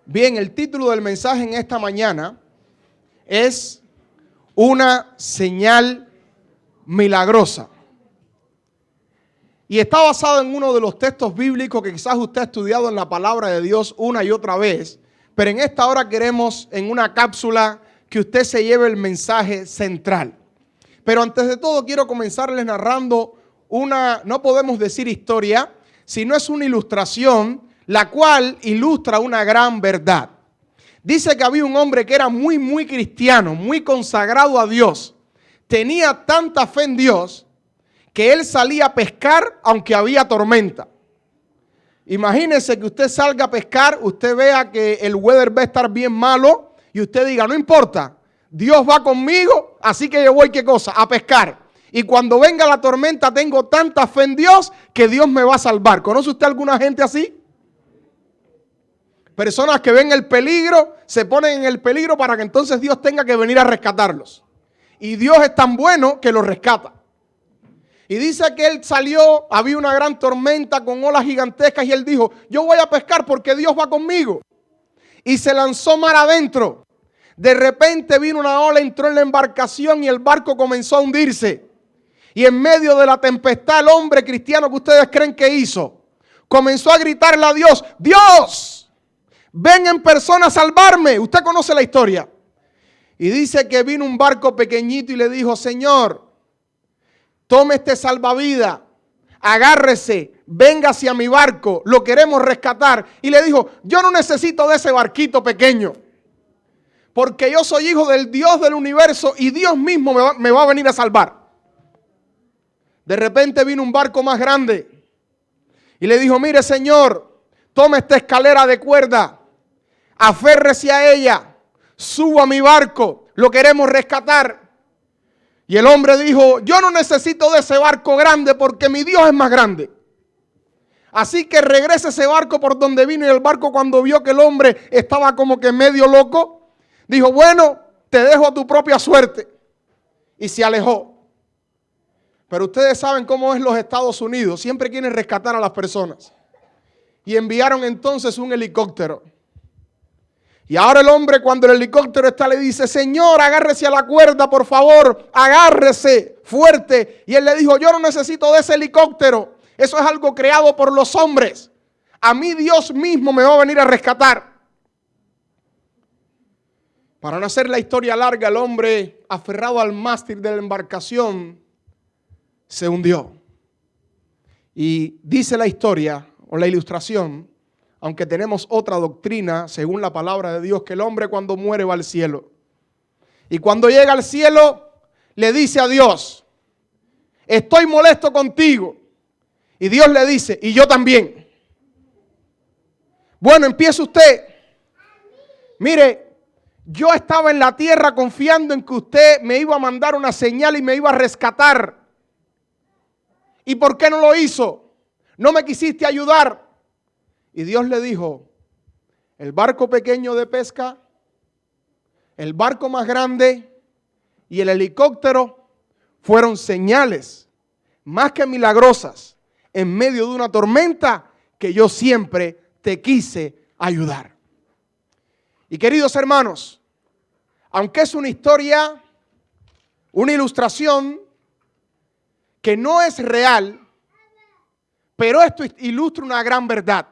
Bien, el título del mensaje en esta mañana es una señal milagrosa. Y está basado en uno de los textos bíblicos que quizás usted ha estudiado en la palabra de Dios una y otra vez. Pero en esta hora queremos, en una cápsula, que usted se lleve el mensaje central. Pero antes de todo quiero comenzarles narrando no podemos decir historia, sino es una ilustración, la cual ilustra una gran verdad. Dice que había un hombre que era muy cristiano, muy consagrado a Dios. Tenía tanta fe en Dios que él salía a pescar aunque había tormenta. Imagínese que usted salga a pescar, usted vea que el weather va a estar bien malo y usted diga, no importa, Dios va conmigo, así que yo voy, ¿qué cosa? A pescar. Y cuando venga la tormenta tengo tanta fe en Dios que Dios me va a salvar. ¿Conoce usted alguna gente así? Personas que ven el peligro, se ponen en el peligro para que entonces Dios tenga que venir a rescatarlos. Y Dios es tan bueno que los rescata. Y dice que él salió, había una gran tormenta con olas gigantescas y él dijo, yo voy a pescar porque Dios va conmigo. Y se lanzó mar adentro. De repente vino una ola, entró en la embarcación y el barco comenzó a hundirse. Y en medio de la tempestad, el hombre cristiano que ustedes creen que hizo, comenzó a gritarle a Dios, Dios, ven en persona a salvarme. Usted conoce la historia. Y dice que vino un barco pequeñito y le dijo, Señor, tome este salvavidas, agárrese, venga hacia mi barco, lo queremos rescatar. Y le dijo, yo no necesito de ese barquito pequeño, porque yo soy hijo del Dios del universo y Dios mismo me va a venir a salvar. De repente vino un barco más grande y le dijo, mire Señor, tome esta escalera de cuerda, aférrese a ella, suba a mi barco, lo queremos rescatar. Y el hombre dijo, yo no necesito de ese barco grande porque mi Dios es más grande. Así que regresa ese barco por donde vino y el barco cuando vio que el hombre estaba como que medio loco, dijo, bueno, te dejo a tu propia suerte. Y se alejó. Pero ustedes saben cómo es los Estados Unidos, siempre quieren rescatar a las personas. Y enviaron entonces un helicóptero. Y ahora el hombre cuando el helicóptero está le dice, Señor, agárrese a la cuerda, por favor, agárrese fuerte. Y él le dijo, yo no necesito de ese helicóptero, eso es algo creado por los hombres. A mí Dios mismo me va a venir a rescatar. Para no hacer la historia larga, el hombre aferrado al mástil de la embarcación se hundió. Y dice la historia o la ilustración, aunque tenemos otra doctrina, según la palabra de Dios, que el hombre cuando muere va al cielo. Y cuando llega al cielo, le dice a Dios, estoy molesto contigo. Y Dios le dice, y yo también. Bueno, empiece usted. Mire, yo estaba en la tierra confiando en que usted me iba a mandar una señal y me iba a rescatar. ¿Y por qué no lo hizo? No me quisiste ayudar. Y Dios le dijo, el barco pequeño de pesca, el barco más grande y el helicóptero fueron señales más que milagrosas en medio de una tormenta que yo siempre te quise ayudar. Y queridos hermanos, aunque es una historia, una ilustración que no es real, pero esto ilustra una gran verdad.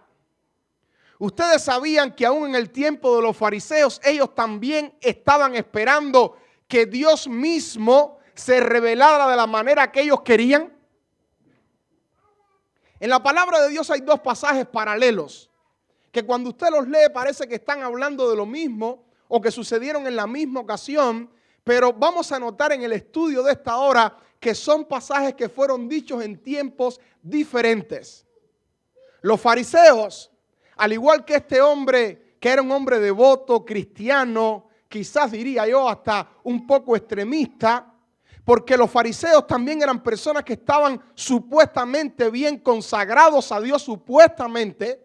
Ustedes sabían que aún en el tiempo de los fariseos, ellos también estaban esperando que Dios mismo se revelara de la manera que ellos querían. En la palabra de Dios hay dos pasajes paralelos, que cuando usted los lee parece que están hablando de lo mismo o que sucedieron en la misma ocasión, pero vamos a notar en el estudio de esta hora que son pasajes que fueron dichos en tiempos diferentes. Los fariseos, al igual que este hombre, que era un hombre devoto, cristiano, quizás diría yo hasta un poco extremista, porque los fariseos también eran personas que estaban supuestamente bien consagrados a Dios, supuestamente,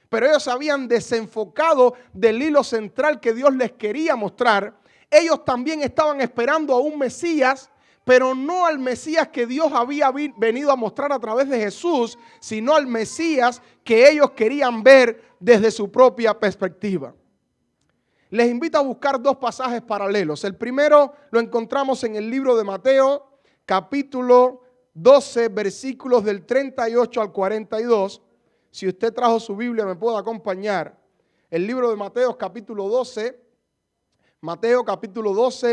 pero ellos se habían desenfocado del hilo central que Dios les quería mostrar. Ellos también estaban esperando a un Mesías, pero no al Mesías que Dios había venido a mostrar a través de Jesús, sino al Mesías que ellos querían ver desde su propia perspectiva. Les invito a buscar dos pasajes paralelos. El primero lo encontramos en el libro de Mateo, capítulo 12, versículos del 38 al 42. Si usted trajo su Biblia, me puede acompañar. El libro de Mateo, capítulo 12,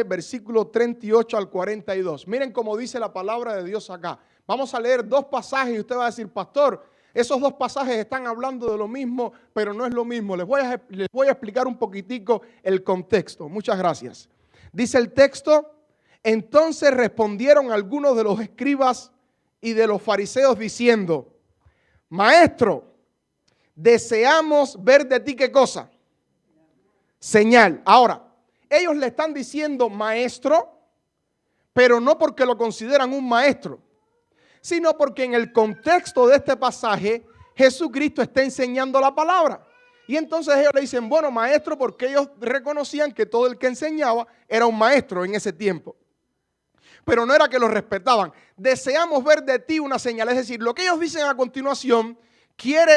versículo 38 al 42. Miren cómo dice la palabra de Dios acá. Vamos a leer dos pasajes y usted va a decir, pastor, esos dos pasajes están hablando de lo mismo, pero no es lo mismo. Les voy a explicar un poquitico el contexto. Muchas gracias. Dice el texto, entonces respondieron algunos de los escribas y de los fariseos diciendo, maestro, deseamos ver de ti ¿qué cosa? Señal. Ahora, ellos le están diciendo maestro, pero no porque lo consideran un maestro, sino porque en el contexto de este pasaje Jesucristo está enseñando la palabra. Y entonces ellos le dicen, bueno, maestro, porque ellos reconocían que todo el que enseñaba era un maestro en ese tiempo. Pero no era que lo respetaban. Deseamos ver de ti una señal. Es decir, lo que ellos dicen a continuación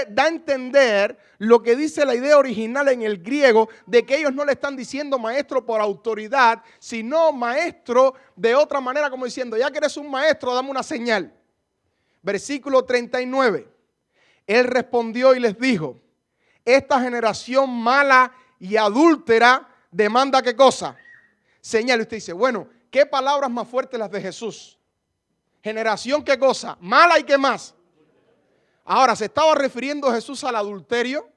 da a entender lo que dice la idea original en el griego de que ellos no le están diciendo maestro por autoridad, sino maestro de otra manera, como diciendo, ya que eres un maestro, dame una señal. Versículo 39. Él respondió y les dijo, esta generación mala y adúltera demanda ¿qué cosa? Señal. Y usted dice, bueno, ¿qué palabras más fuertes las de Jesús? Generación ¿qué cosa? Mala y ¿qué más? Ahora, ¿se estaba refiriendo Jesús al adulterio?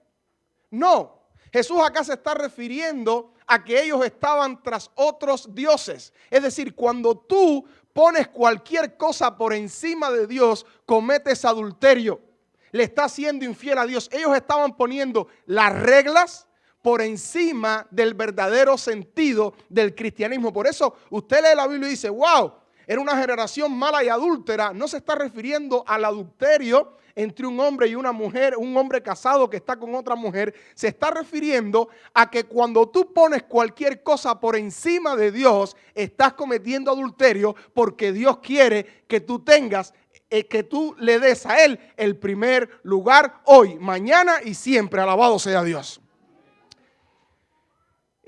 No, Jesús acá se está refiriendo a que ellos estaban tras otros dioses. Es decir, cuando tú pones cualquier cosa por encima de Dios, cometes adulterio. Le estás siendo infiel a Dios. Ellos estaban poniendo las reglas por encima del verdadero sentido del cristianismo. Por eso usted lee la Biblia y dice, wow, era una generación mala y adúltera. No se está refiriendo al adulterio entre un hombre y una mujer, un hombre casado que está con otra mujer. Se está refiriendo a que cuando tú pones cualquier cosa por encima de Dios, estás cometiendo adulterio, porque Dios quiere que tú tengas, que tú le des a Él el primer lugar hoy, mañana y siempre. Alabado sea Dios.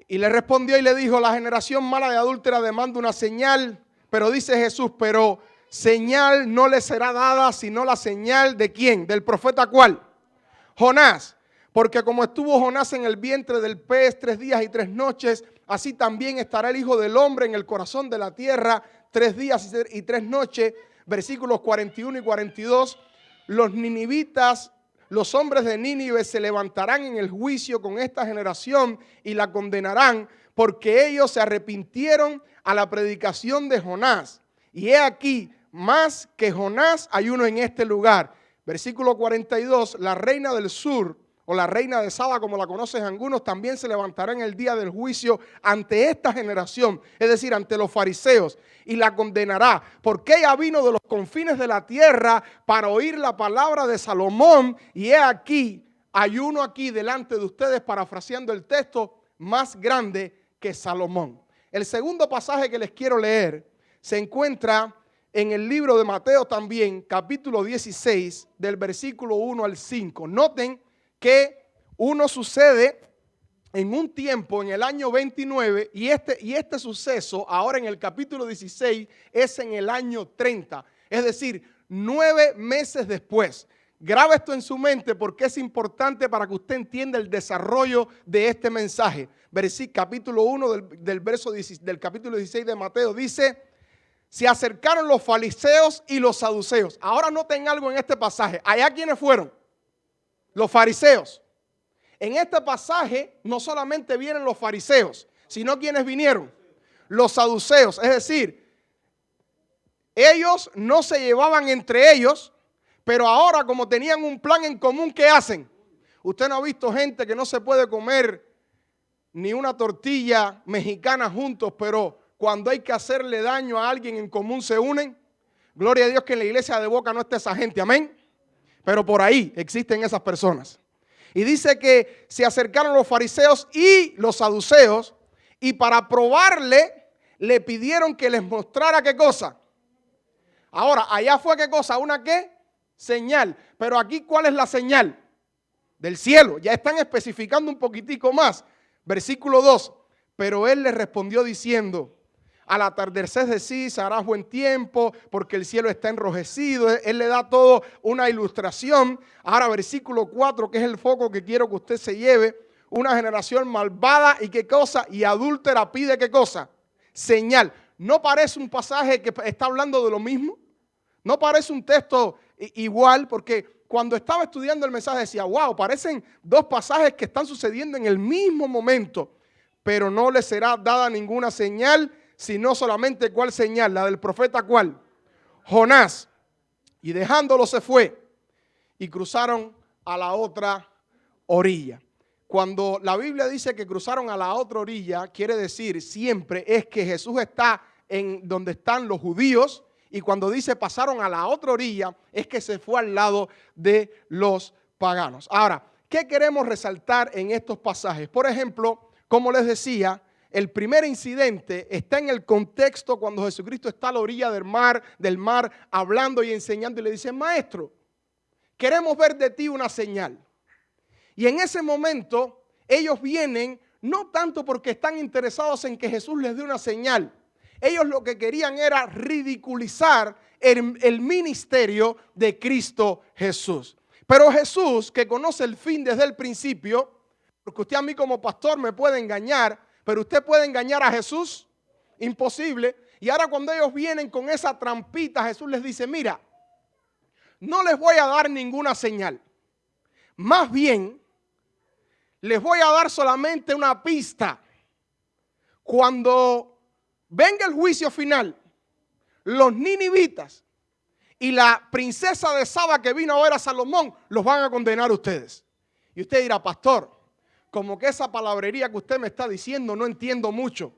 Y le respondió y le dijo, la generación mala y adúltera demanda una señal, pero dice Jesús, pero señal no le será dada, sino la señal de ¿quién? Del profeta ¿cuál? Jonás. Porque como estuvo Jonás en el vientre del pez 3 días y 3 noches, así también estará el Hijo del Hombre en el corazón de la tierra 3 días y 3 noches. Versículos 41 y 42. Los ninivitas, los hombres de Nínive se levantarán en el juicio con esta generación y la condenarán, porque ellos se arrepintieron a la predicación de Jonás. Y he aquí, más que Jonás hay uno en este lugar. Versículo 42, la reina del sur, o la reina de Saba, como la conocen algunos, también se levantará en el día del juicio ante esta generación, es decir, ante los fariseos, y la condenará, porque ella vino de los confines de la tierra para oír la palabra de Salomón, y he aquí, hay uno aquí delante de ustedes, parafraseando el texto, más grande que Salomón. El segundo pasaje que les quiero leer se encuentra en el libro de Mateo también, capítulo 16, del versículo 1 al 5. Noten que uno sucede en un tiempo, en el año 29, y este suceso, ahora en el capítulo 16, es en el año 30. Es decir, 9 meses después. Graba esto en su mente porque es importante para que usted entienda el desarrollo de este mensaje. Capítulo 1 del capítulo 16 de Mateo dice, se acercaron los fariseos y los saduceos. Ahora noten algo en este pasaje. ¿Allá quiénes fueron? Los fariseos. En este pasaje no solamente vienen los fariseos, sino quienes vinieron, los saduceos. Es decir, ellos no se llevaban entre ellos, pero ahora como tenían un plan en común, ¿qué hacen? Usted no ha visto gente que no se puede comer ni una tortilla mexicana juntos, pero cuando hay que hacerle daño a alguien en común se unen. Gloria a Dios que en la iglesia de Boca no está esa gente, amén. Pero por ahí existen esas personas. Y dice que se acercaron los fariseos y los saduceos, y para probarle le pidieron que les mostrara qué cosa. Ahora, allá fue qué cosa, una qué señal. Pero aquí, ¿cuál es la señal? Del cielo. Ya están especificando un poquitico más. Versículo 2. Pero él le respondió diciendo: al atardecer decís, hará buen tiempo, porque el cielo está enrojecido. Él le da todo una ilustración. Ahora versículo 4, que es el foco que quiero que usted se lleve. Una generación malvada y qué cosa, y adúltera pide qué cosa, señal. ¿No parece un pasaje que está hablando de lo mismo? ¿No parece un texto igual? Porque cuando estaba estudiando el mensaje decía, wow, parecen dos pasajes que están sucediendo en el mismo momento. Pero no le será dada ninguna señal, sino solamente ¿cuál señal? La del profeta ¿cuál? Jonás. Y dejándolo se fue y cruzaron a la otra orilla. Cuando la Biblia dice que cruzaron a la otra orilla, quiere decir siempre es que Jesús está en donde están los judíos, y cuando dice pasaron a la otra orilla, es que se fue al lado de los paganos. Ahora, ¿qué queremos resaltar en estos pasajes? Por ejemplo, como les decía, el primer incidente está en el contexto cuando Jesucristo está a la orilla del mar hablando y enseñando, y le dice, maestro, queremos ver de ti una señal. Y en ese momento ellos vienen no tanto porque están interesados en que Jesús les dé una señal. Ellos lo que querían era ridiculizar el ministerio de Cristo Jesús. Pero Jesús, que conoce el fin desde el principio, porque usted a mí como pastor me puede engañar, pero usted puede engañar a Jesús, imposible. Y ahora cuando ellos vienen con esa trampita, Jesús les dice, mira, no les voy a dar ninguna señal. Más bien, les voy a dar solamente una pista. Cuando venga el juicio final, los ninivitas y la princesa de Saba que vino a ver a Salomón, los van a condenar a ustedes. Y usted dirá, pastor, como que esa palabrería que usted me está diciendo no entiendo mucho.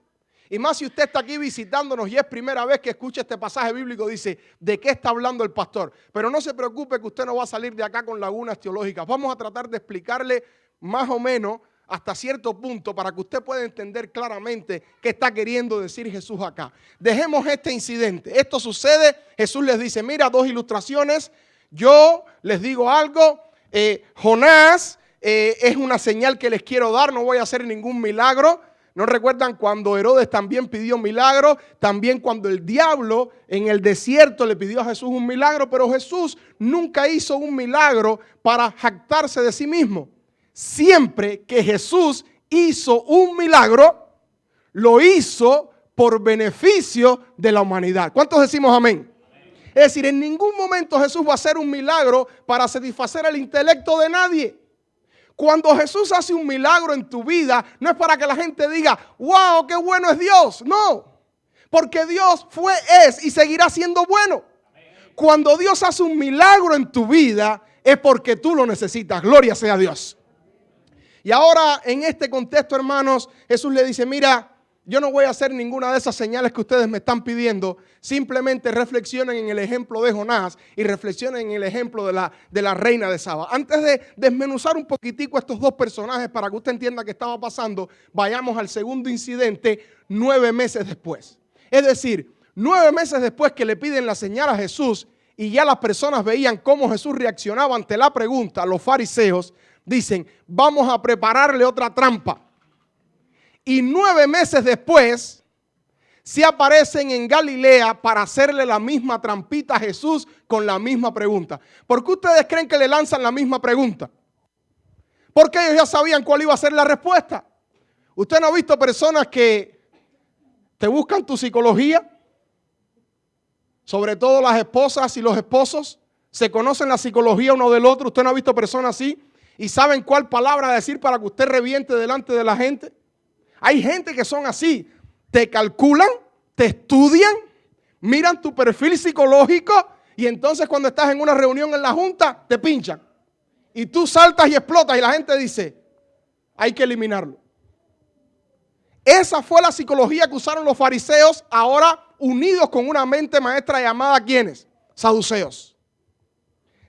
Y más si usted está aquí visitándonos y es primera vez que escucha este pasaje bíblico, dice, ¿de qué está hablando el pastor? Pero no se preocupe que usted no va a salir de acá con lagunas teológicas. Vamos a tratar de explicarle más o menos hasta cierto punto para que usted pueda entender claramente qué está queriendo decir Jesús acá. Dejemos este incidente. Esto sucede, Jesús les dice, mira, dos ilustraciones. Yo les digo algo, Jonás es una señal que les quiero dar, no voy a hacer ningún milagro. ¿No recuerdan cuando Herodes también pidió milagro? También cuando el diablo en el desierto le pidió a Jesús un milagro, pero Jesús nunca hizo un milagro para jactarse de sí mismo. Siempre que Jesús hizo un milagro, lo hizo por beneficio de la humanidad. ¿Cuántos decimos amén? Es decir, en ningún momento Jesús va a hacer un milagro para satisfacer el intelecto de nadie. Cuando Jesús hace un milagro en tu vida, no es para que la gente diga, wow, qué bueno es Dios. No, porque Dios fue, es y seguirá siendo bueno. Cuando Dios hace un milagro en tu vida, es porque tú lo necesitas. Gloria sea a Dios. Y ahora, en este contexto, hermanos, Jesús le dice, mira, yo no voy a hacer ninguna de esas señales que ustedes me están pidiendo. Simplemente reflexionen en el ejemplo de Jonás y reflexionen en el ejemplo de la reina de Saba. Antes de desmenuzar un poquitico estos dos personajes para que usted entienda qué estaba pasando, vayamos al segundo incidente 9 meses después. Es decir, 9 meses después que le piden la señal a Jesús y ya las personas veían cómo Jesús reaccionaba ante la pregunta, los fariseos dicen, vamos a prepararle otra trampa. Y 9 meses después, se aparecen en Galilea para hacerle la misma trampita a Jesús con la misma pregunta. ¿Por qué ustedes creen que le lanzan la misma pregunta? Porque ellos ya sabían cuál iba a ser la respuesta. ¿Usted no ha visto personas que te buscan tu psicología? Sobre todo las esposas y los esposos. Se conocen la psicología uno del otro. ¿Usted no ha visto personas así? ¿Y saben cuál palabra decir para que usted reviente delante de la gente? Hay gente que son así, te calculan, te estudian, miran tu perfil psicológico y entonces cuando estás en una reunión en la junta te pinchan. Y tú saltas y explotas y la gente dice, hay que eliminarlo. Esa fue la psicología que usaron los fariseos, ahora unidos con una mente maestra llamada ¿quiénes? Saduceos.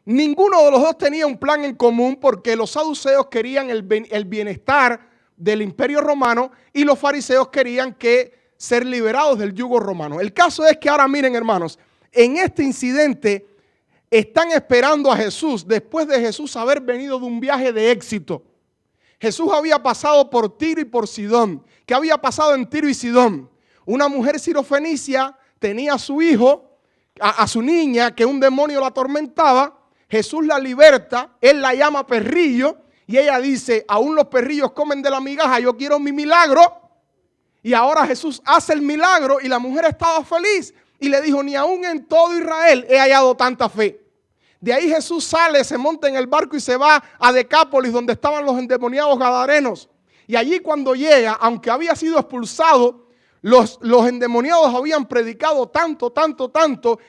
Ninguno de los dos tenía un plan en común porque los saduceos querían el bienestar del imperio romano y los fariseos querían ser liberados del yugo romano. El caso es que ahora miren, hermanos, en este incidente están esperando a Jesús después de Jesús haber venido de un viaje de éxito. Jesús había pasado por Tiro y por Sidón. ¿Qué había pasado en Tiro y Sidón? Una mujer sirofenicia tenía a su hijo, a su niña, que un demonio la atormentaba. Jesús la liberta, él la llama perrillo y ella dice, aún los perrillos comen de la migaja, yo quiero mi milagro. Y ahora Jesús hace el milagro y la mujer estaba feliz y le dijo, ni aún en todo Israel he hallado tanta fe. De ahí Jesús sale, se monta en el barco y se va a Decápolis, donde estaban los endemoniados gadarenos. Y allí cuando llega, aunque había sido expulsado, los endemoniados habían predicado tanto,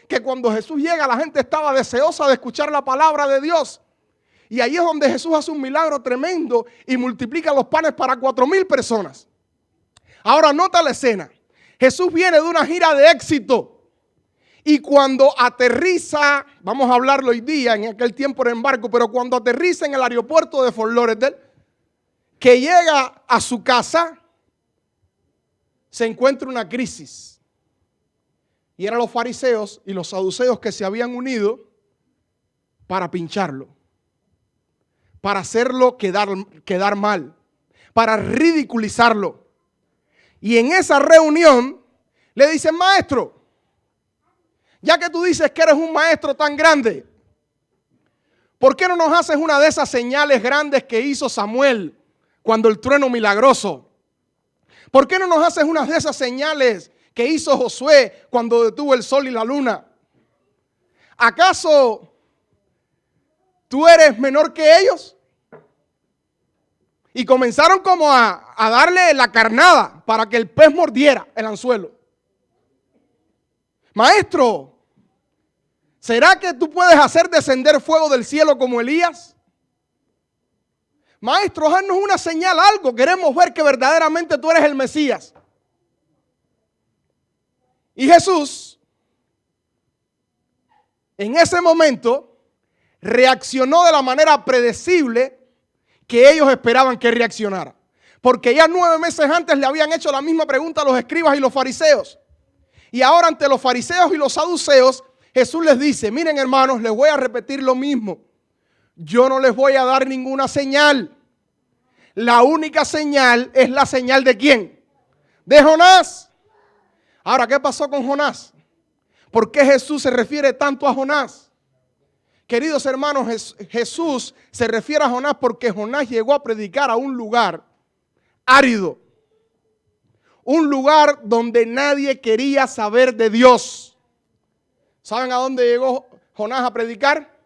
que cuando Jesús llega la gente estaba deseosa de escuchar la palabra de Dios. Y ahí es donde Jesús hace un milagro tremendo y multiplica los panes para 4,000 personas. Ahora nota la escena. Jesús viene de una gira de éxito. Y cuando aterriza, vamos a hablarlo hoy día, en aquel tiempo era en barco, pero cuando aterriza en el aeropuerto de Fort Lauderdale, que llega a su casa, se encuentra una crisis. Y eran los fariseos y los saduceos que se habían unido para pincharlo, para hacerlo quedar mal, para ridiculizarlo. Y en esa reunión le dicen, maestro, ya que tú dices que eres un maestro tan grande, ¿por qué no nos haces una de esas señales grandes que hizo Samuel cuando el trueno milagroso? ¿Por qué no nos haces una de esas señales que hizo Josué cuando detuvo el sol y la luna? ¿Acaso tú eres menor que ellos? Y comenzaron como a darle la carnada para que el pez mordiera el anzuelo. Maestro, ¿será que tú puedes hacer descender fuego del cielo como Elías? Maestro, haznos una señal, algo. Queremos ver que verdaderamente tú eres el Mesías. Y Jesús, en ese momento, reaccionó de la manera predecible que ellos esperaban que reaccionara. Porque ya 9 meses antes le habían hecho la misma pregunta a los escribas y los fariseos. Y ahora ante los fariseos y los saduceos, Jesús les dice, miren hermanos, les voy a repetir lo mismo. Yo no les voy a dar ninguna señal. La única señal es la señal ¿de quién? De Jonás. Ahora, ¿qué pasó con Jonás? ¿Por qué Jesús se refiere tanto a Jonás? Queridos hermanos, Jesús se refiere a Jonás porque Jonás llegó a predicar a un lugar árido. Un lugar donde nadie quería saber de Dios. ¿Saben a dónde llegó Jonás a predicar?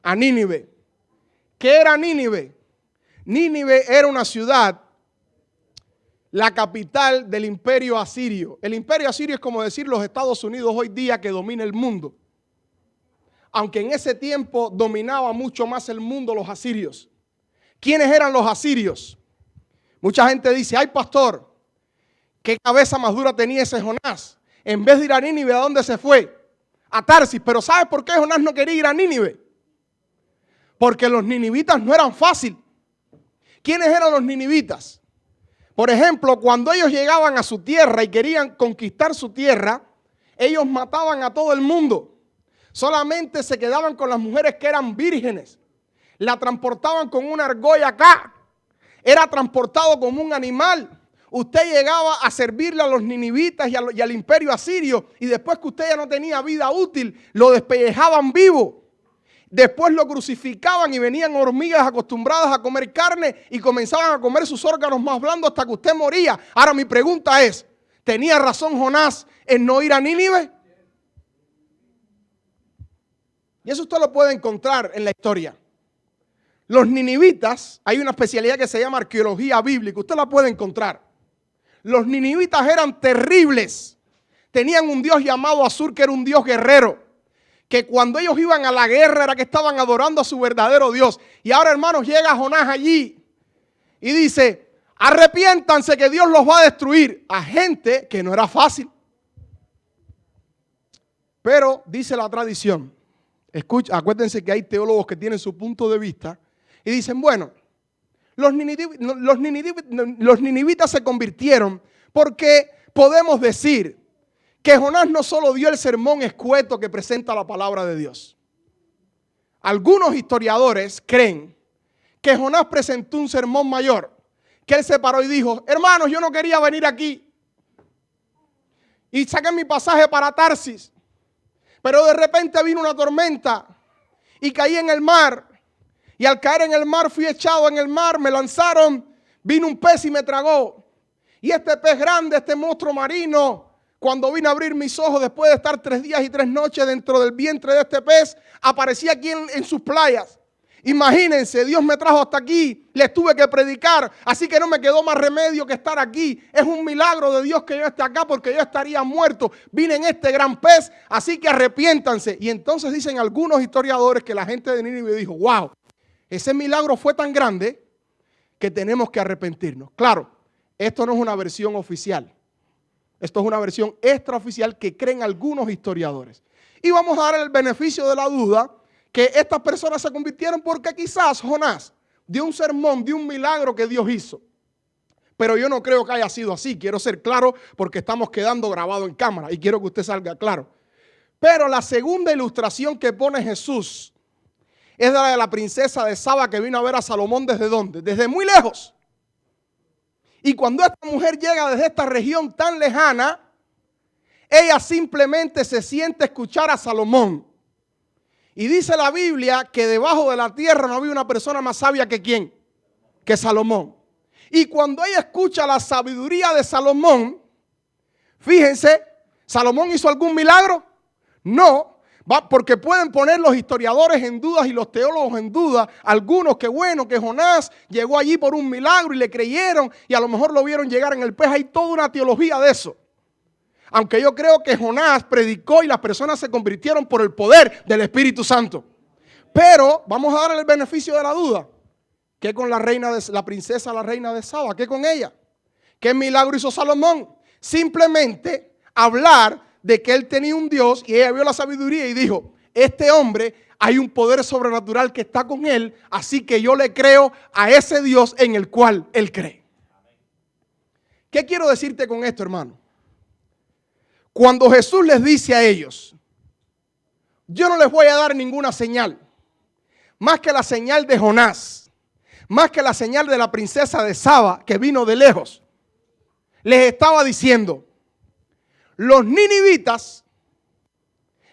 A Nínive. ¿Qué era Nínive? Nínive era una ciudad, la capital del imperio asirio. El imperio asirio es como decir los Estados Unidos hoy día que domina el mundo. Aunque en ese tiempo dominaba mucho más el mundo los asirios. ¿Quiénes eran los asirios? Mucha gente dice, ay pastor, ¿qué cabeza más dura tenía ese Jonás? En vez de ir a Nínive, ¿a dónde se fue? A Tarsis. Pero ¿sabe por qué Jonás no quería ir a Nínive? Porque los ninivitas no eran fáciles. ¿Quiénes eran los ninivitas? Por ejemplo, cuando ellos llegaban a su tierra y querían conquistar su tierra, ellos mataban a todo el mundo. Solamente se quedaban con las mujeres que eran vírgenes. La transportaban con una argolla acá. Era transportado como un animal. Usted llegaba a servirle a los ninivitas y al imperio asirio, y después que usted ya no tenía vida útil, lo despellejaban vivo. Después lo crucificaban y venían hormigas acostumbradas a comer carne y comenzaban a comer sus órganos más blandos hasta que usted moría. Ahora mi pregunta es, ¿tenía razón Jonás en no ir a Nínive? Y eso usted lo puede encontrar en la historia. Los ninivitas, hay una especialidad que se llama arqueología bíblica, usted la puede encontrar. Los ninivitas eran terribles. Tenían un dios llamado Asur, que era un dios guerrero. Que cuando ellos iban a la guerra era que estaban adorando a su verdadero Dios. Y ahora, hermanos, llega Jonás allí y dice, arrepiéntanse que Dios los va a destruir. A gente que no era fácil. Pero dice la tradición, escucha, acuérdense que hay teólogos que tienen su punto de vista y dicen, bueno, los ninivitas se convirtieron porque podemos decir que Jonás no solo dio el sermón escueto que presenta la palabra de Dios. Algunos historiadores creen que Jonás presentó un sermón mayor, que él se paró y dijo: hermanos, yo no quería venir aquí. Y saqué mi pasaje para Tarsis. Pero de repente vino una tormenta y caí en el mar. Y al caer en el mar fui echado en el mar, me lanzaron, vino un pez y me tragó. Y este pez grande, este monstruo marino, cuando vine a abrir mis ojos después de estar 3 días y 3 noches dentro del vientre de este pez, aparecía aquí en sus playas. Imagínense, Dios me trajo hasta aquí, les tuve que predicar, así que no me quedó más remedio que estar aquí. Es un milagro de Dios que yo esté acá, porque yo estaría muerto. Vine en este gran pez, así que arrepiéntanse. Y entonces dicen algunos historiadores que la gente de Nínive dijo: wow, ese milagro fue tan grande que tenemos que arrepentirnos. Claro, esto no es una versión oficial. Esto es una versión extraoficial que creen algunos historiadores. Y vamos a dar el beneficio de la duda que estas personas se convirtieron porque quizás Jonás dio un sermón, dio un milagro que Dios hizo. Pero yo no creo que haya sido así. Quiero ser claro porque estamos quedando grabados en cámara y quiero que usted salga claro. Pero la segunda ilustración que pone Jesús es la de la princesa de Saba, que vino a ver a Salomón. ¿Desde dónde? Desde muy lejos. Y cuando esta mujer llega desde esta región tan lejana, ella simplemente se siente a escuchar a Salomón. Y dice la Biblia que debajo de la tierra no había una persona más sabia que ¿quién? Que Salomón. Y cuando ella escucha la sabiduría de Salomón, fíjense, ¿Salomón hizo algún milagro? No, porque pueden poner los historiadores en dudas y los teólogos en duda. Algunos que bueno, que Jonás llegó allí por un milagro y le creyeron y a lo mejor lo vieron llegar en el pez. Hay toda una teología de eso. Aunque yo creo que Jonás predicó y las personas se convirtieron por el poder del Espíritu Santo. Pero vamos a darle el beneficio de la duda. ¿Qué con la princesa, la reina de Saba? ¿Qué con ella? ¿Qué milagro hizo Salomón? Simplemente hablar de que él tenía un Dios y ella vio la sabiduría y dijo: este hombre, hay un poder sobrenatural que está con él, así que yo le creo a ese Dios en el cual él cree. ¿Qué quiero decirte con esto, hermano? Cuando Jesús les dice a ellos: yo no les voy a dar ninguna señal, más que la señal de Jonás, más que la señal de la princesa de Saba que vino de lejos, les estaba diciendo: los ninivitas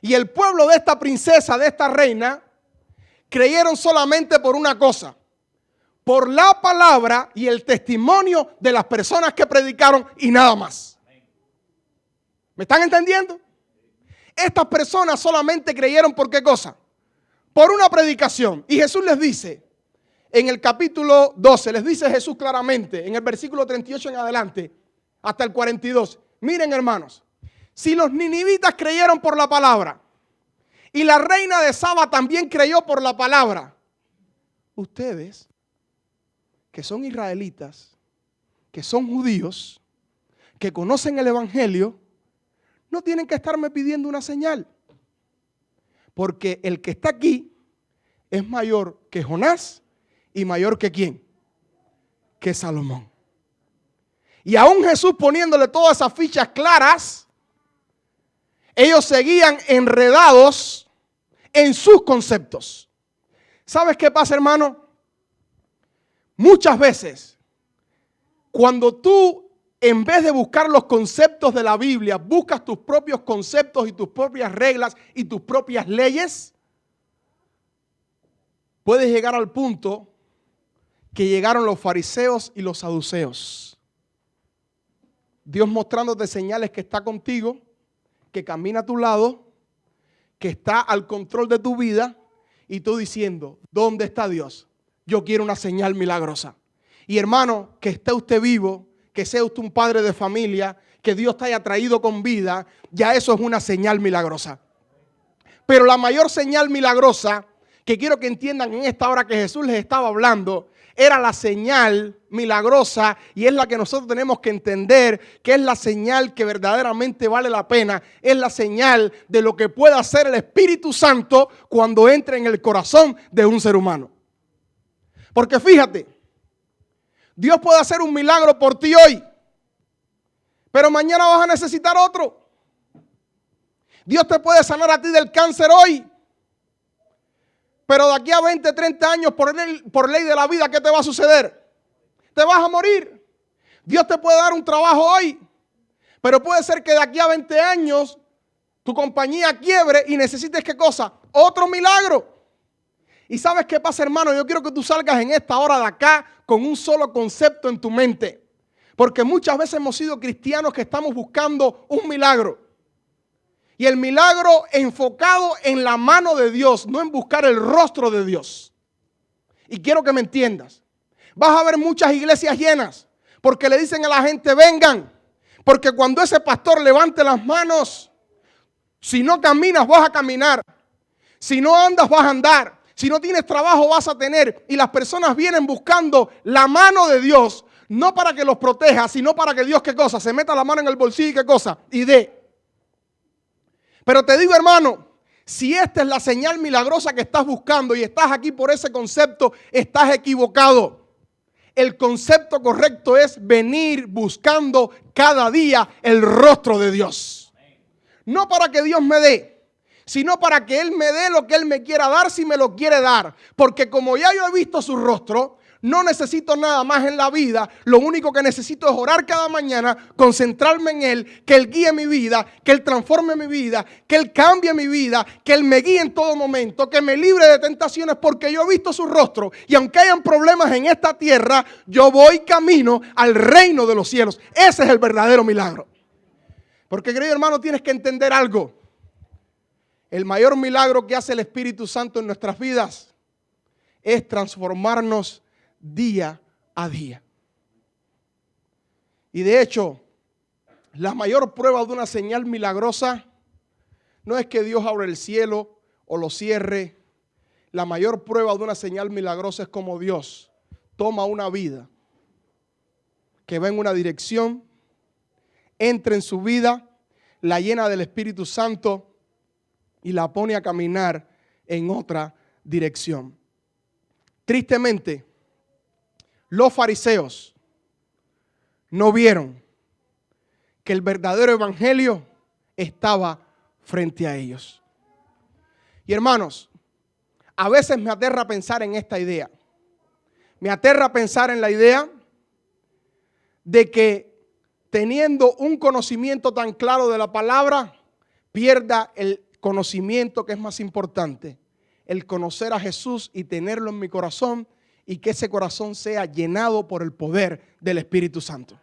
y el pueblo de esta princesa, de esta reina, creyeron solamente por una cosa: por la palabra y el testimonio de las personas que predicaron, y nada más. ¿Me están entendiendo? Estas personas solamente creyeron por ¿qué cosa? Por una predicación. Y Jesús les dice, en el capítulo 12, les dice Jesús claramente, en el versículo 38 en adelante, hasta el 42. Miren, hermanos, si los ninivitas creyeron por la palabra y la reina de Saba también creyó por la palabra, ustedes, que son israelitas, que son judíos, que conocen el evangelio, no tienen que estarme pidiendo una señal, porque el que está aquí es mayor que Jonás y mayor que ¿quién? Que Salomón. Y aún Jesús poniéndole todas esas fichas claras, ellos seguían enredados en sus conceptos. ¿Sabes qué pasa, hermano? Muchas veces, cuando tú, en vez de buscar los conceptos de la Biblia, buscas tus propios conceptos y tus propias reglas y tus propias leyes, puedes llegar al punto que llegaron los fariseos y los saduceos. Dios mostrándote señales que está contigo, que camina a tu lado, que está al control de tu vida, y tú diciendo: ¿dónde está Dios? Yo quiero una señal milagrosa. Y hermano, que esté usted vivo, que sea usted un padre de familia, que Dios te haya traído con vida, ya eso es una señal milagrosa. Pero la mayor señal milagrosa que quiero que entiendan en esta hora que Jesús les estaba hablando, era la señal milagrosa, y es la que nosotros tenemos que entender, que es la señal que verdaderamente vale la pena. Es la señal de lo que puede hacer el Espíritu Santo cuando entre en el corazón de un ser humano. Porque fíjate, Dios puede hacer un milagro por ti hoy, pero mañana vas a necesitar otro. Dios te puede sanar a ti del cáncer hoy, Pero de aquí a 20, 30 años, por ley de la vida, ¿qué te va a suceder? Te vas a morir. Dios te puede dar un trabajo hoy, pero puede ser que de aquí a 20 años tu compañía quiebre y necesites, ¿qué cosa? Otro milagro. ¿Y sabes qué pasa, hermano? Yo quiero que tú salgas en esta hora de acá con un solo concepto en tu mente. Porque muchas veces hemos sido cristianos que estamos buscando un milagro. Y el milagro enfocado en la mano de Dios, no en buscar el rostro de Dios. Y quiero que me entiendas. Vas a ver muchas iglesias llenas porque le dicen a la gente, vengan. Porque cuando ese pastor levante las manos, si no caminas vas a caminar. Si no andas vas a andar. Si no tienes trabajo vas a tener. Y las personas vienen buscando la mano de Dios. No para que los proteja, sino para que Dios, ¿qué cosa? Se meta la mano en el bolsillo y ¿qué cosa? Y dé. Pero te digo, hermano, si esta es la señal milagrosa que estás buscando y estás aquí por ese concepto, estás equivocado. El concepto correcto es venir buscando cada día el rostro de Dios. No para que Dios me dé, sino para que Él me dé lo que Él me quiera dar si me lo quiere dar. Porque como ya yo he visto su rostro, no necesito nada más en la vida. Lo único que necesito es orar cada mañana, concentrarme en Él, que Él guíe mi vida, que Él transforme mi vida, que Él cambie mi vida, que Él me guíe en todo momento, que me libre de tentaciones porque yo he visto su rostro. Y aunque hayan problemas en esta tierra, yo voy camino al reino de los cielos. Ese es el verdadero milagro. Porque, querido hermano, tienes que entender algo. El mayor milagro que hace el Espíritu Santo en nuestras vidas es transformarnos día a día. Y de hecho, la mayor prueba de una señal milagrosa no es que Dios abra el cielo o lo cierre. La mayor prueba de una señal milagrosa es como Dios toma una vida que va en una dirección, entra en su vida, la llena del Espíritu Santo y la pone a caminar en otra dirección. Tristemente, los fariseos no vieron que el verdadero evangelio estaba frente a ellos. Y hermanos, a veces me aterra pensar en esta idea. Me aterra pensar en la idea de que teniendo un conocimiento tan claro de la palabra, pierda el conocimiento que es más importante, el conocer a Jesús y tenerlo en mi corazón y que ese corazón sea llenado por el poder del Espíritu Santo.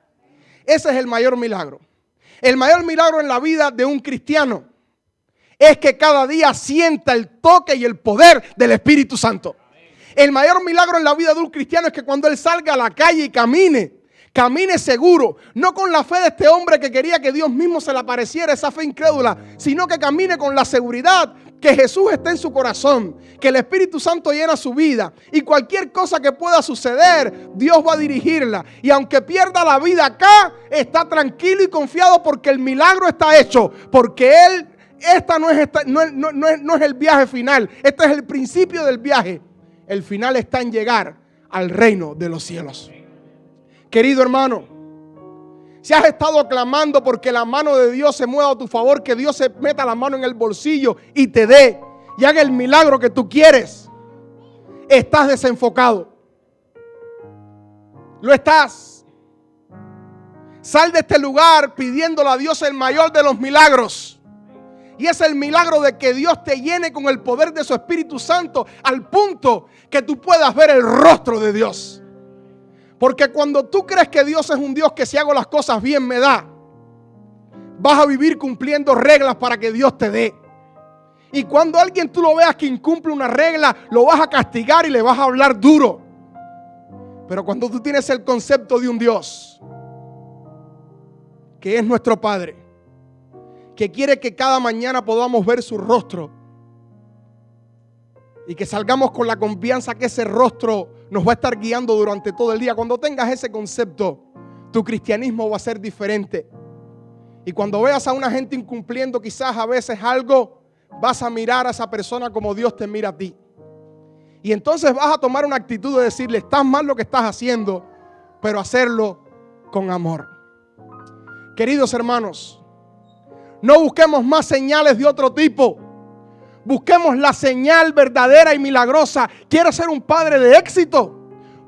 Ese es el mayor milagro. El mayor milagro en la vida de un cristiano es que cada día sienta el toque y el poder del Espíritu Santo. El mayor milagro en la vida de un cristiano es que cuando él salga a la calle y camine seguro, no con la fe de este hombre que quería que Dios mismo se le apareciera, esa fe incrédula, sino que camine con la seguridad que Jesús está en su corazón, que el Espíritu Santo llena su vida y cualquier cosa que pueda suceder, Dios va a dirigirla. Y aunque pierda la vida acá, está tranquilo y confiado porque el milagro está hecho, porque no es el viaje final, este es el principio del viaje. El final está en llegar al reino de los cielos. Querido hermano, si has estado clamando porque la mano de Dios se mueva a tu favor, que Dios se meta la mano en el bolsillo y te dé y haga el milagro que tú quieres, estás desenfocado. Lo estás. Sal de este lugar pidiéndole a Dios el mayor de los milagros. Y es el milagro de que Dios te llene con el poder de su Espíritu Santo al punto que tú puedas ver el rostro de Dios. Porque cuando tú crees que Dios es un Dios que si hago las cosas bien me da, vas a vivir cumpliendo reglas para que Dios te dé. Y cuando alguien tú lo veas que incumple una regla, lo vas a castigar y le vas a hablar duro. Pero cuando tú tienes el concepto de un Dios que es nuestro Padre, que quiere que cada mañana podamos ver su rostro y que salgamos con la confianza que ese rostro nos va a estar guiando durante todo el día. Cuando tengas ese concepto, tu cristianismo va a ser diferente. Y cuando veas a una gente incumpliendo quizás a veces algo, vas a mirar a esa persona como Dios te mira a ti. Y entonces vas a tomar una actitud de decirle, estás mal lo que estás haciendo, pero hacerlo con amor. Queridos hermanos, no busquemos más señales de otro tipo. Busquemos la señal verdadera y milagrosa. ¿Quieres ser un padre de éxito?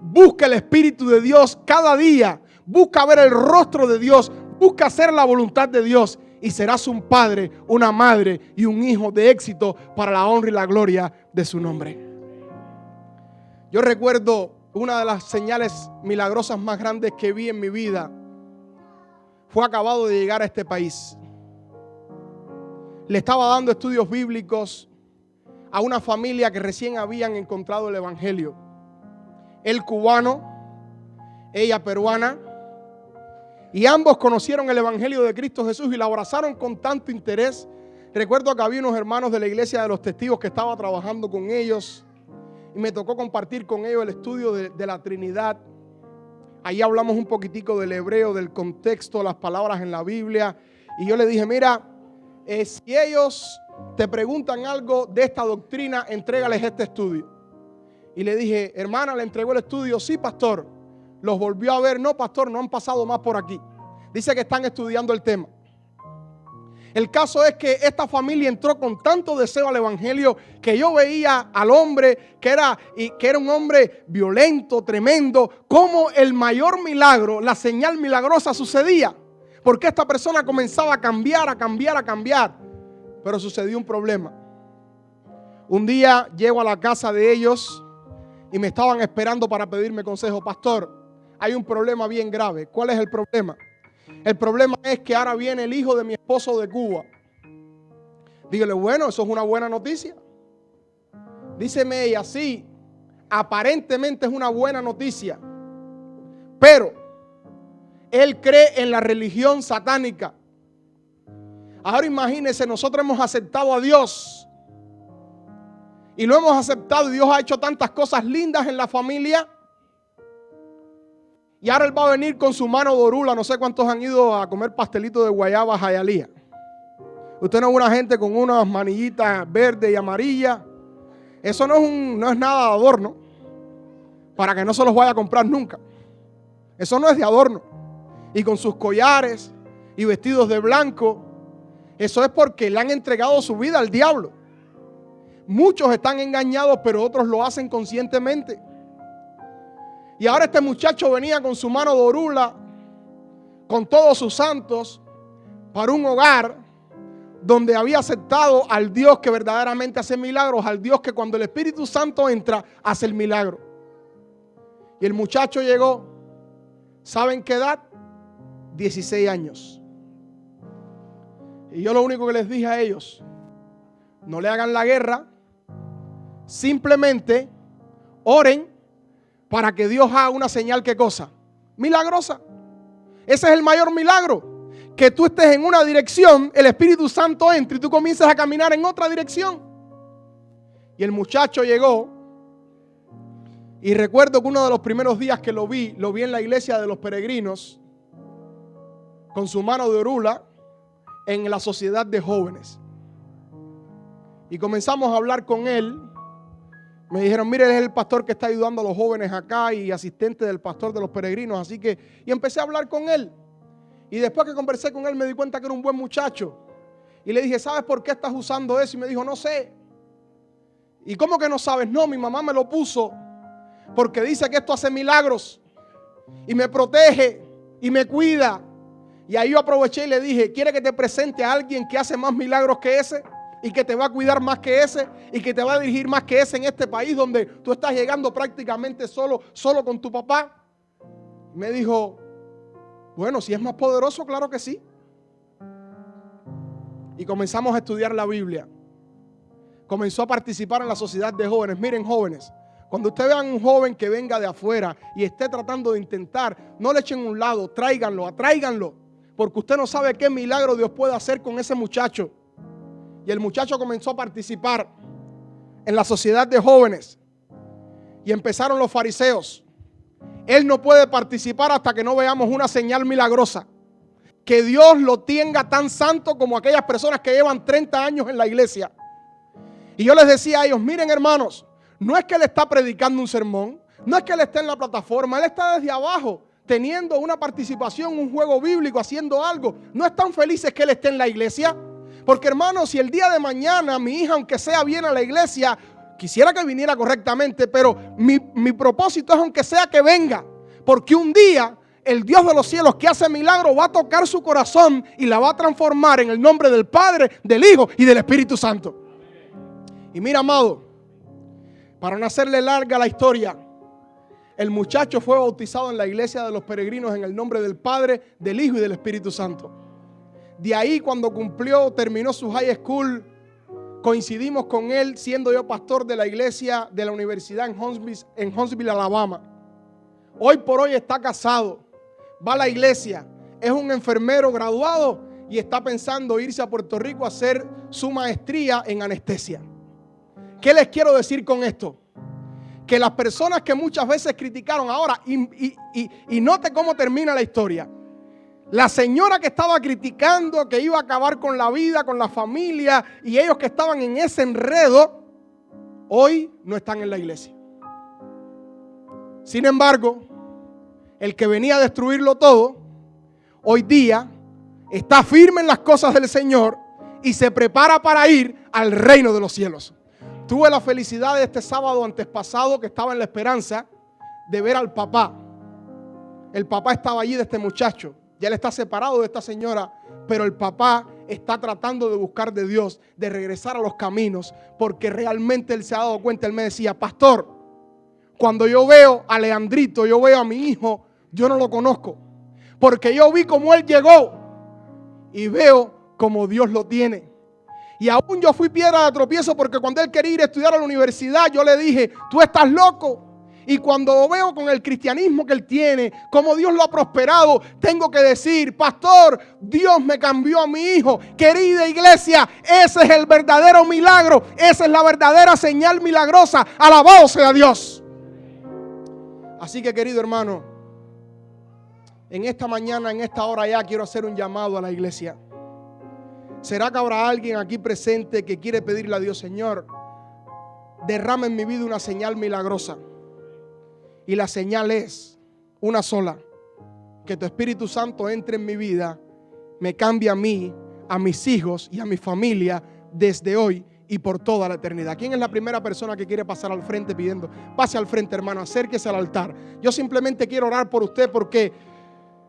Busca el Espíritu de Dios cada día. Busca ver el rostro de Dios. Busca hacer la voluntad de Dios. Y serás un padre, una madre y un hijo de éxito para la honra y la gloria de su nombre. Yo recuerdo una de las señales milagrosas más grandes que vi en mi vida. Fue acabado de llegar a este país. Le estaba dando estudios bíblicos a una familia que recién habían encontrado el evangelio. Él cubano, ella peruana. Y ambos conocieron el evangelio de Cristo Jesús y lo abrazaron con tanto interés. Recuerdo que había unos hermanos de la iglesia de los testigos que estaba trabajando con ellos. Y me tocó compartir con ellos el estudio de la Trinidad. Ahí hablamos un poquitico del hebreo, del contexto, las palabras en la Biblia. Y yo le dije, mira, si ellos te preguntan algo de esta doctrina, entrégales este estudio. Y le dije, hermana, ¿le entregó el estudio? Sí, pastor. Los volvió a ver. No, pastor, no han pasado más por aquí. Dice que están estudiando el tema. El caso es que esta familia entró con tanto deseo al evangelio que yo veía al hombre que era un hombre violento, tremendo, como el mayor milagro, la señal milagrosa sucedía. Porque esta persona comenzaba a cambiar, a cambiar, a cambiar. Pero sucedió un problema. Un día llego a la casa de ellos y me estaban esperando para pedirme consejo. Pastor, hay un problema bien grave. ¿Cuál es el problema? El problema es que ahora viene el hijo de mi esposo de Cuba. Dígale, bueno, eso es una buena noticia. Díceme ella, sí, aparentemente es una buena noticia. Pero él cree en la religión satánica. Ahora imagínense, nosotros hemos aceptado a Dios. Y lo hemos aceptado y Dios ha hecho tantas cosas lindas en la familia. Y ahora él va a venir con su mano dorula. No sé cuántos han ido a comer pastelito de guayaba a Hialeah. Usted no es una gente con unas manillitas verdes y amarillas. Eso no es nada de adorno. Para que no se los vaya a comprar nunca. Eso no es de adorno. Y con sus collares y vestidos de blanco. Eso es porque le han entregado su vida al diablo. Muchos están engañados, pero otros lo hacen conscientemente. Y ahora este muchacho venía con su mano dorula, con todos sus santos, para un hogar donde había aceptado al Dios que verdaderamente hace milagros, al Dios que cuando el Espíritu Santo entra, hace el milagro. Y el muchacho llegó, ¿saben qué edad? 16 años. Y yo lo único que les dije a ellos, no le hagan la guerra, simplemente oren para que Dios haga una señal, ¿qué cosa? Milagrosa. Ese es el mayor milagro. Que tú estés en una dirección, el Espíritu Santo entre y tú comiences a caminar en otra dirección. Y el muchacho llegó. Y recuerdo que uno de los primeros días que lo vi en la iglesia de los peregrinos, con su mano de orula, en la sociedad de jóvenes. Y comenzamos a hablar con él. Me dijeron, mire, él es el pastor que está ayudando a los jóvenes acá y asistente del pastor de los peregrinos. Así que, y empecé a hablar con él. Y después que conversé con él me di cuenta que era un buen muchacho. Y le dije, ¿sabes por qué estás usando eso? Y me dijo, no sé. ¿Y cómo que no sabes? No, mi mamá me lo puso porque dice que esto hace milagros. Y me protege y me cuida. Y ahí yo aproveché y le dije, ¿quiere que te presente a alguien que hace más milagros que ese? Y que te va a cuidar más que ese, y que te va a dirigir más que ese en este país donde tú estás llegando prácticamente solo con tu papá. Me dijo, bueno, si es más poderoso, claro que sí. Y comenzamos a estudiar la Biblia. Comenzó a participar en la sociedad de jóvenes. Miren, jóvenes, cuando ustedes vean un joven que venga de afuera y esté tratando de intentar, no le echen a un lado, tráiganlo, atráiganlo, porque usted no sabe qué milagro Dios puede hacer con ese muchacho. Y el muchacho comenzó a participar en la sociedad de jóvenes. Y empezaron los fariseos. Él no puede participar hasta que no veamos una señal milagrosa. Que Dios lo tenga tan santo como aquellas personas que llevan 30 años en la iglesia. Y yo les decía a ellos, miren hermanos, no es que él está predicando un sermón, no es que él esté en la plataforma, él está desde abajo, teniendo una participación, un juego bíblico, haciendo algo. ¿No están felices que él esté en la iglesia? Porque hermano, si el día de mañana mi hija, aunque sea, viene a la iglesia, quisiera que viniera correctamente, pero mi propósito es aunque sea que venga. Porque un día el Dios de los cielos que hace milagros va a tocar su corazón y la va a transformar en el nombre del Padre, del Hijo y del Espíritu Santo. Y mira, amado, para no hacerle larga la historia, el muchacho fue bautizado en la iglesia de los peregrinos en el nombre del Padre, del Hijo y del Espíritu Santo. De ahí, cuando terminó su high school, coincidimos con él siendo yo pastor de la iglesia de la universidad en Huntsville, Alabama. Hoy por hoy está casado, va a la iglesia, es un enfermero graduado y está pensando irse a Puerto Rico a hacer su maestría en anestesia. ¿Qué les quiero decir con esto? Que las personas que muchas veces criticaron ahora, y note cómo termina la historia. La señora que estaba criticando que iba a acabar con la vida, con la familia, y ellos que estaban en ese enredo, hoy no están en la iglesia. Sin embargo, el que venía a destruirlo todo, hoy día está firme en las cosas del Señor y se prepara para ir al reino de los cielos. Tuve la felicidad de este sábado antepasado, que estaba en La Esperanza, de ver al papá. El papá estaba allí de este muchacho. Ya él está separado de esta señora, pero el papá está tratando de buscar de Dios, de regresar a los caminos, porque realmente él se ha dado cuenta. Él me decía: pastor, cuando yo veo a Leandrito, yo veo a mi hijo, yo no lo conozco, porque yo vi cómo él llegó y veo cómo Dios lo tiene. Y aún yo fui piedra de tropiezo, porque cuando él quería ir a estudiar a la universidad, yo le dije: tú estás loco. Y cuando veo con el cristianismo que él tiene, cómo Dios lo ha prosperado, tengo que decir: pastor, Dios me cambió a mi hijo. Querida iglesia, ese es el verdadero milagro, esa es la verdadera señal milagrosa. Alabado sea Dios. Así que, querido hermano, en esta mañana, en esta hora ya, quiero hacer un llamado a la iglesia. ¿Será que habrá alguien aquí presente que quiere pedirle a Dios: Señor, derrama en mi vida una señal milagrosa? Y la señal es una sola: que tu Espíritu Santo entre en mi vida, me cambie a mí, a mis hijos y a mi familia desde hoy y por toda la eternidad. ¿Quién es la primera persona que quiere pasar al frente pidiendo? Pase al frente, hermano, acérquese al altar. Yo simplemente quiero orar por usted, porque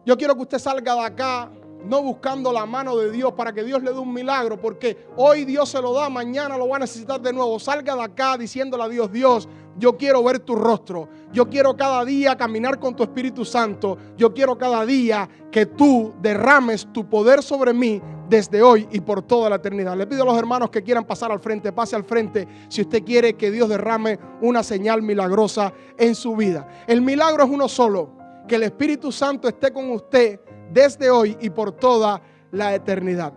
yo quiero que usted salga de acá no buscando la mano de Dios para que Dios le dé un milagro, porque hoy Dios se lo da, mañana lo va a necesitar de nuevo. Salga de acá diciéndole a Dios: Dios, yo quiero ver tu rostro. Yo quiero cada día caminar con tu Espíritu Santo. Yo quiero cada día que tú derrames tu poder sobre mí desde hoy y por toda la eternidad. Le pido a los hermanos que quieran pasar al frente, pase al frente si usted quiere que Dios derrame una señal milagrosa en su vida. El milagro es uno solo: que el Espíritu Santo esté con usted desde hoy y por toda la eternidad.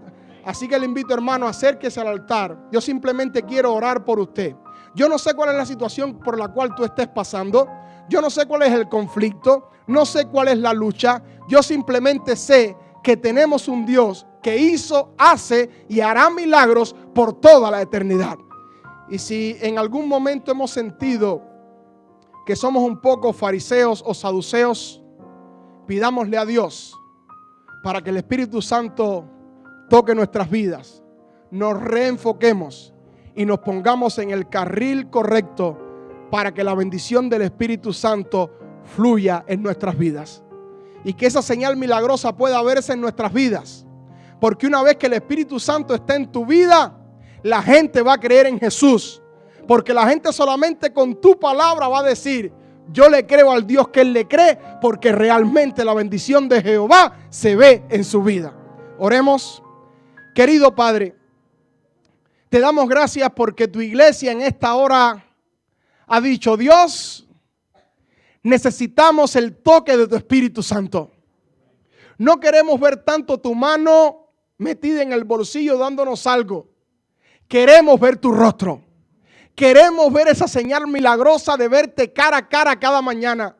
Así que le invito, hermano, acérquese al altar. Yo simplemente quiero orar por usted. Yo no sé cuál es la situación por la cual tú estés pasando. Yo no sé cuál es el conflicto. No sé cuál es la lucha. Yo simplemente sé que tenemos un Dios que hizo, hace y hará milagros por toda la eternidad. Y si en algún momento hemos sentido que somos un poco fariseos o saduceos, pidámosle a Dios para que el Espíritu Santo toque nuestras vidas, nos reenfoquemos y nos pongamos en el carril correcto para que la bendición del Espíritu Santo fluya en nuestras vidas y que esa señal milagrosa pueda verse en nuestras vidas. Porque una vez que el Espíritu Santo está en tu vida, la gente va a creer en Jesús. Porque la gente solamente con tu palabra va a decir: yo le creo al Dios que él le cree, porque realmente la bendición de Jehová se ve en su vida. Oremos. Querido Padre, te damos gracias porque tu iglesia en esta hora ha dicho: Dios, necesitamos el toque de tu Espíritu Santo. No queremos ver tanto tu mano metida en el bolsillo dándonos algo. Queremos ver tu rostro. Queremos ver esa señal milagrosa de verte cara a cara cada mañana.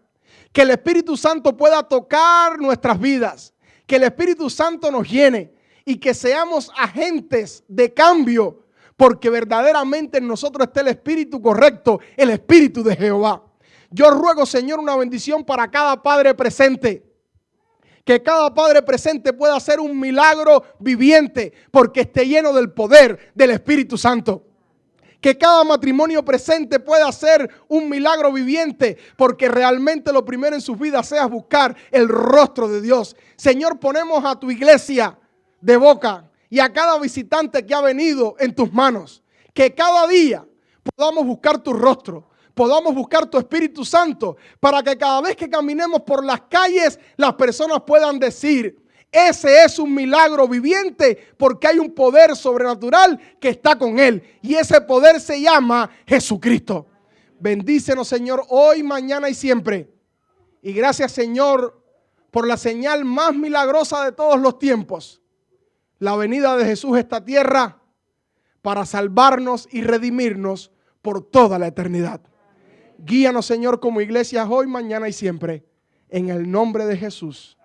Que el Espíritu Santo pueda tocar nuestras vidas. Que el Espíritu Santo nos llene y que seamos agentes de cambio. Porque verdaderamente en nosotros está el Espíritu correcto, el Espíritu de Jehová. Yo ruego, Señor, una bendición para cada padre presente. Que cada padre presente pueda hacer un milagro viviente porque esté lleno del poder del Espíritu Santo. Que cada matrimonio presente pueda hacer un milagro viviente porque realmente lo primero en sus vidas sea buscar el rostro de Dios. Señor, ponemos a tu iglesia de boca y a cada visitante que ha venido en tus manos. Que cada día podamos buscar tu rostro, podamos buscar tu Espíritu Santo para que cada vez que caminemos por las calles las personas puedan decir: ese es un milagro viviente porque hay un poder sobrenatural que está con él. Y ese poder se llama Jesucristo. Bendícenos, Señor, hoy, mañana y siempre. Y gracias, Señor, por la señal más milagrosa de todos los tiempos. La venida de Jesús a esta tierra para salvarnos y redimirnos por toda la eternidad. Guíanos, Señor, como iglesia hoy, mañana y siempre. En el nombre de Jesús.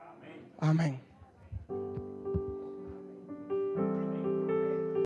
Amén.